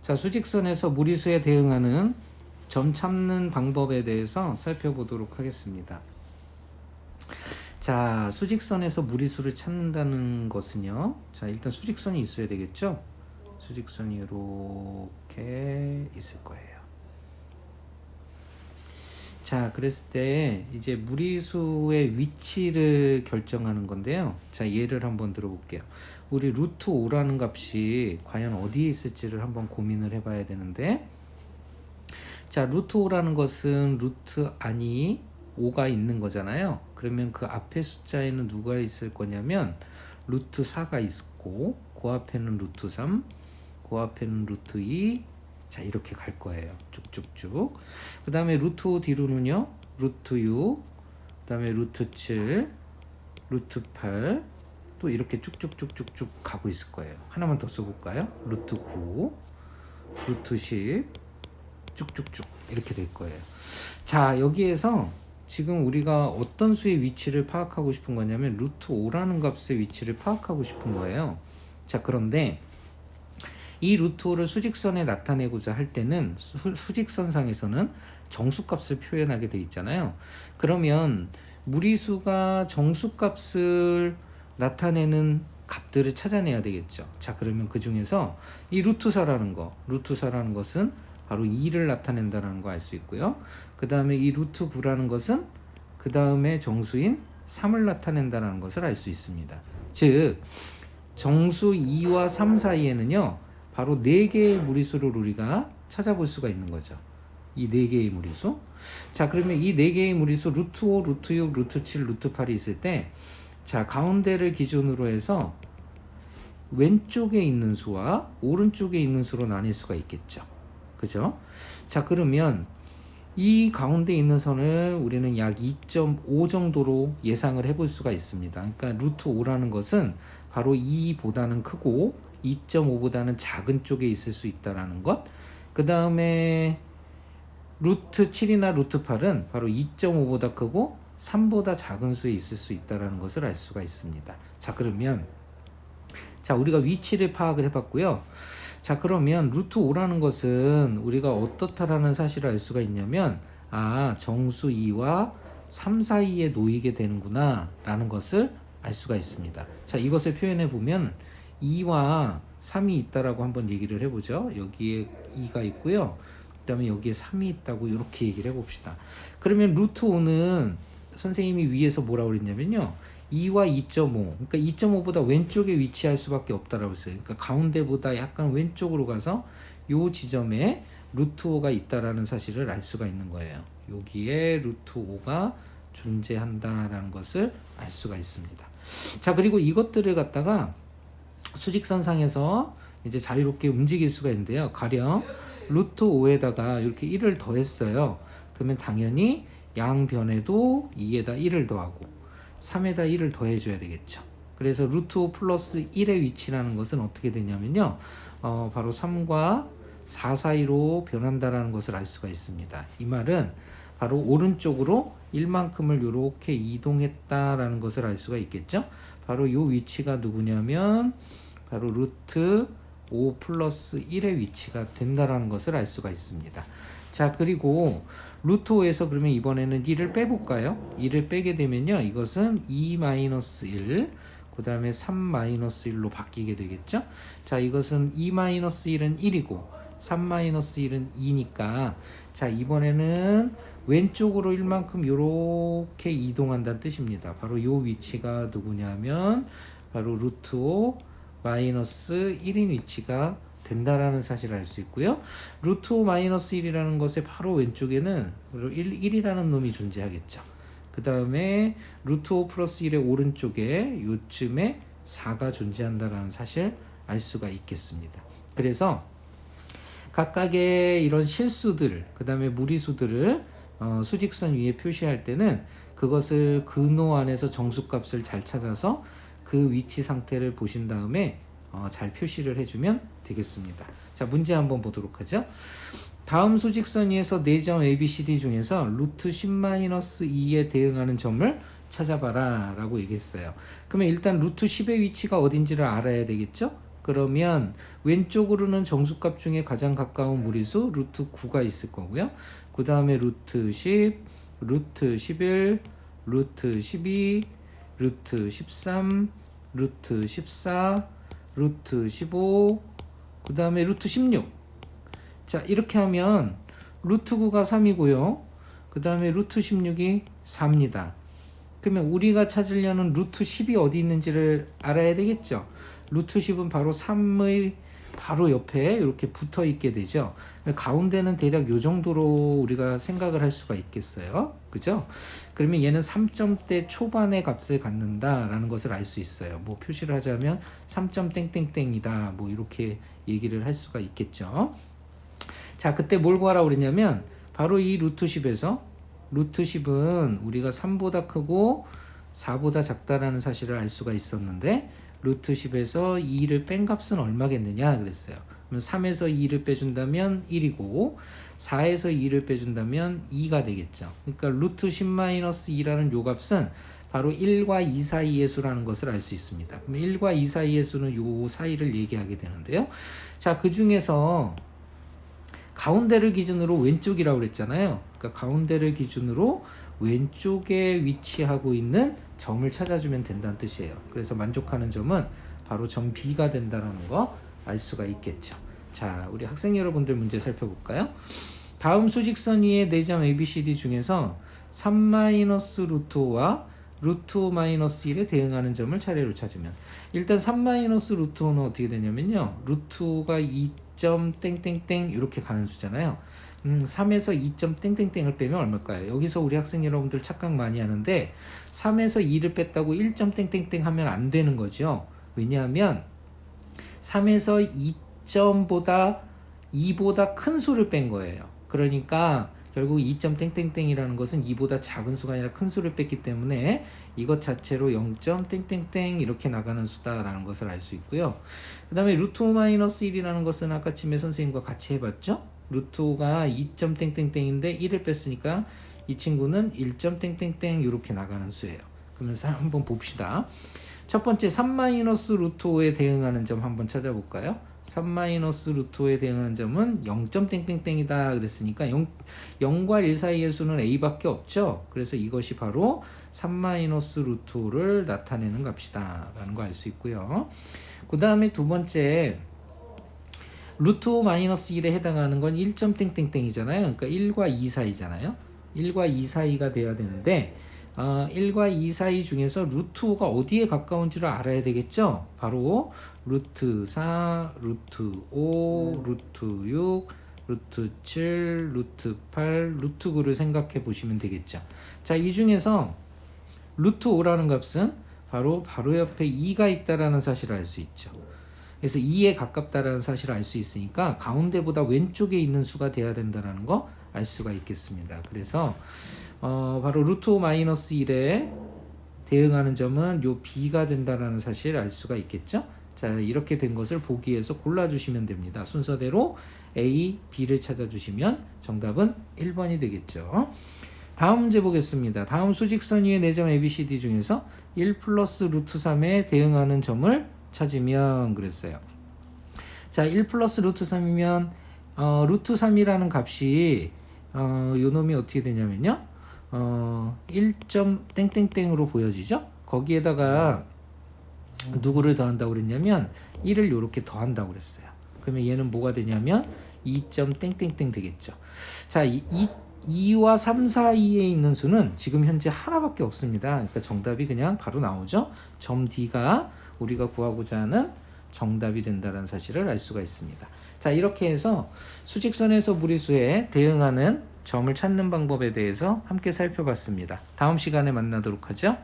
자, 수직선에서 무리수에 대응하는 점 찾는 방법에 대해서 살펴보도록 하겠습니다. 자, 수직선에서 무리수를 찾는다는 것은요. 자, 일단 수직선이 있어야 되겠죠? 수직선이 이렇게 있을 거예요. 자, 그랬을 때 이제 무리수의 위치를 결정하는 건데요. 자, 예를 한번 들어볼게요. 우리 루트 5라는 값이 과연 어디에 있을지를 한번 고민을 해봐야 되는데, 자, 루트 5라는 것은 루트 안이 5가 있는 거잖아요. 그러면 그 앞에 숫자에는 누가 있을 거냐면 루트 4가 있고, 그 앞에는 루트 3, 그 앞에는 루트 2, 자, 이렇게 갈 거예요. 쭉쭉쭉. 그 다음에 루트 5 뒤로는요, 루트 6, 그 다음에 루트 7, 루트 8, 또 이렇게 쭉쭉쭉쭉쭉 가고 있을 거예요. 하나만 더 써볼까요? 루트 9, 루트 10, 쭉쭉쭉 이렇게 될 거예요. 자, 여기에서 지금 우리가 어떤 수의 위치를 파악하고 싶은 거냐면 루트 5라는 값의 위치를 파악하고 싶은 거예요. 자, 그런데 이 루트 5를 수직선에 나타내고자 할 때는 수직선상에서는 정수값을 표현하게 돼 있잖아요. 그러면 무리수가 정수값을 나타내는 값들을 찾아내야 되겠죠. 자, 그러면 그 중에서 이 루트 4라는 것은 바로 2를 나타낸다는 거 알 수 있고요. 그 다음에 이 루트 9라는 것은 그 다음에 정수인 3을 나타낸다는 것을 알 수 있습니다. 즉, 정수 2와 3 사이에는요, 바로 4개의 무리수를 우리가 찾아볼 수가 있는 거죠. 이 4개의 무리수. 자, 그러면 이 4개의 무리수 루트 5, 루트 6, 루트 7, 루트 8이 있을 때, 자, 가운데를 기준으로 해서 왼쪽에 있는 수와 오른쪽에 있는 수로 나뉠 수가 있겠죠. 그죠? 자, 그러면 이 가운데 있는 선을 우리는 약 2.5 정도로 예상을 해볼 수가 있습니다. 그러니까 루트 5라는 것은 바로 2보다는 크고 2.5보다는 작은 쪽에 있을 수 있다는 것. 그 다음에 루트 7이나 루트 8은 바로 2.5보다 크고 3보다 작은 수에 있을 수 있다는 것을 알 수가 있습니다. 자, 그러면 자, 우리가 위치를 파악을 해봤고요. 자, 그러면 루트 5라는 것은 우리가 어떻다라는 사실을 알 수가 있냐면, 아, 정수 2와 3 사이에 놓이게 되는구나 라는 것을 알 수가 있습니다. 자, 이것을 표현해 보면 2와 3이 있다라고 한번 얘기를 해보죠. 여기에 2가 있고요. 그 다음에 여기에 3이 있다고 이렇게 얘기를 해봅시다. 그러면 루트 5는 선생님이 위에서 뭐라고 그랬냐면요, 2와 2.5, 그러니까 2.5보다 왼쪽에 위치할 수밖에 없다라고 했어요. 그러니까 가운데보다 약간 왼쪽으로 가서 요 지점에 루트 5가 있다라는 사실을 알 수가 있는 거예요. 여기에 루트 5가 존재한다라는 것을 알 수가 있습니다. 자, 그리고 이것들을 갖다가 수직선상에서 이제 자유롭게 움직일 수가 있는데요. 가령 루트 5에다가 이렇게 1을 더했어요. 그러면 당연히 양변에도 2에다 1을 더하고 3에다 1을 더해줘야 되겠죠. 그래서 루트 5 플러스 1의 위치라는 것은 어떻게 되냐면요, 바로 3과 4 사이로 변한다라는 것을 알 수가 있습니다. 이 말은 바로 오른쪽으로 1만큼을 이렇게 이동했다라는 것을 알 수가 있겠죠. 바로 이 위치가 누구냐면 바로 루트 5 플러스 1의 위치가 된다라는 것을 알 수가 있습니다. 자, 그리고 루트 5에서 그러면 이번에는 1을 빼볼까요? 1을 빼게 되면요, 이것은 2-1, 그 다음에 3-1로 바뀌게 되겠죠? 자, 이것은 2-1은 1이고 3-1은 2니까, 자, 이번에는 왼쪽으로 1만큼 이렇게 이동한다는 뜻입니다. 바로 이 위치가 누구냐면 바로 루트 5 마이너스 1인 위치가 된다라는 사실을 알 수 있고요. 루트 5 마이너스 1이라는 것의 바로 왼쪽에는 1이라는 놈이 존재하겠죠. 그 다음에 루트 5 플러스 1의 오른쪽에 요쯤에 4가 존재한다라는 사실 알 수가 있겠습니다. 그래서 각각의 이런 실수들, 그 다음에 무리수들을 수직선 위에 표시할 때는 그것을 근호 안에서 정수값을 잘 찾아서 그 위치 상태를 보신 다음에 잘 표시를 해주면 되겠습니다. 자, 문제 한번 보도록 하죠. 다음 수직선 위에서 4점 ABCD 중에서 루트 10-2에 대응하는 점을 찾아봐라 라고 얘기했어요. 그러면 일단 루트 10의 위치가 어딘지를 알아야 되겠죠? 그러면 왼쪽으로는 정수값 중에 가장 가까운 무리수 루트 9가 있을 거고요. 그 다음에 루트 10, 루트 11, 루트 12, 루트 13, 루트 14, 루트 15, 그 다음에 루트 16. 자, 이렇게 하면 루트 9가 3이고요. 그 다음에 루트 16이 4입니다. 그러면 우리가 찾으려는 루트 10이 어디 있는지를 알아야 되겠죠. 루트 10은 바로 3의 바로 옆에 이렇게 붙어 있게 되죠. 가운데는 대략 이 정도로 우리가 생각을 할 수가 있겠어요. 그죠? 그러면 얘는 3점대 초반의 값을 갖는다라는 것을 알 수 있어요. 뭐 표시를 하자면 3점 땡땡땡이다. 뭐 이렇게 얘기를 할 수가 있겠죠. 자, 그때 뭘 구하라고 그랬냐면 바로 이 루트 10에서 루트 10은 우리가 3보다 크고 4보다 작다라는 사실을 알 수가 있었는데 루트 10에서 2를 뺀 값은 얼마겠느냐 그랬어요. 그럼 3에서 2를 빼준다면 1이고 4에서 2를 빼준다면 2가 되겠죠. 그러니까 루트 10-2라는 요 값은 바로 1과 2 사이의 수라는 것을 알 수 있습니다. 그럼 1과 2 사이의 수는 요 사이를 얘기하게 되는데요. 자, 그 중에서 가운데를 기준으로 왼쪽이라고 그랬잖아요. 그러니까 가운데를 기준으로 왼쪽에 위치하고 있는 점을 찾아주면 된다는 뜻이에요. 그래서 만족하는 점은 바로 점 B가 된다는 거 알 수가 있겠죠. 자, 우리 학생 여러분들 문제 살펴볼까요? 다음 수직선 위의 4점 ABCD 중에서 3-루트 5와 루트 5-1에 대응하는 점을 차례로 찾으면, 일단 3-루트 5는 어떻게 되냐면요, 루트 5가 2점 땡땡땡 이렇게 가는 수잖아요. 3에서 2점 땡땡땡을 빼면 얼마일까요? 여기서 우리 학생 여러분들 착각 많이 하는데 3에서 2를 뺐다고 1점 땡땡땡 하면 안 되는 거죠. 왜냐하면 3에서 2점보다 2보다 큰 수를 뺀 거예요. 그러니까 결국 2점 땡땡땡이라는 것은 2보다 작은 수가 아니라 큰 수를 뺐기 때문에 이것 자체로 0점 땡땡땡 이렇게 나가는 수다라는 것을 알 수 있고요. 그 다음에 루트 5-1이라는 것은 아까 침해 선생님과 같이 해봤죠? 루트 5가 2점 땡땡땡인데 1을 뺐으니까 이 친구는 1점 땡땡땡 이렇게 나가는 수예요. 그러면서 한번 봅시다. 첫 번째 3-루트 5에 대응하는 점 한번 찾아볼까요? 3-루트 5에 대응하는 점은 0점 땡땡땡이다 그랬으니까 0과 1 사이의 수는 a밖에 없죠. 그래서 이것이 바로 3-루트 5를 나타내는 값이다 라는 거 알 수 있고요. 그 다음에 두 번째 루트 5-1에 해당하는 건 1점 땡땡땡이잖아요. 그러니까 1과 2 사이잖아요. 1과 2 사이가 돼야 되는데 1과 2 사이 중에서 루트 5가 어디에 가까운지를 알아야 되겠죠. 바로 루트 4, 루트 5, 루트 6, 루트 7, 루트 8, 루트 9를 생각해 보시면 되겠죠. 자, 이 중에서 루트 5라는 값은 바로 옆에 2가 있다라는 사실을 알 수 있죠. 그래서 2에 가깝다라는 사실을 알 수 있으니까 가운데보다 왼쪽에 있는 수가 돼야 된다는 거 알 수가 있겠습니다. 그래서 바로 루트 5-1에 대응하는 점은 요 B가 된다라는 사실을 알 수가 있겠죠. 자, 이렇게 된 것을 보기에서 골라주시면 됩니다. 순서대로 A, B를 찾아주시면 정답은 1번이 되겠죠. 다음 문제 보겠습니다. 다음 수직선 위의 4점 ABCD 중에서 1 플러스 루트 3에 대응하는 점을 찾으면 그랬어요. 자, 1 플러스 루트 3이면 루트 3이라는 값이 요 놈이 어떻게 되냐면요, 1점 땡땡땡으로 보여지죠. 거기에다가 누구를 더한다고 그랬냐면 1을 이렇게 더한다고 그랬어요. 그러면 얘는 뭐가 되냐면 2점 땡땡땡 되겠죠. 자, 2와 3 사이에 있는 수는 지금 현재 하나밖에 없습니다. 그러니까 정답이 그냥 바로 나오죠. 점 D가 우리가 구하고자 하는 정답이 된다는 사실을 알 수가 있습니다. 자, 이렇게 해서 수직선에서 무리수에 대응하는 점을 찾는 방법에 대해서 함께 살펴봤습니다. 다음 시간에 만나도록 하죠.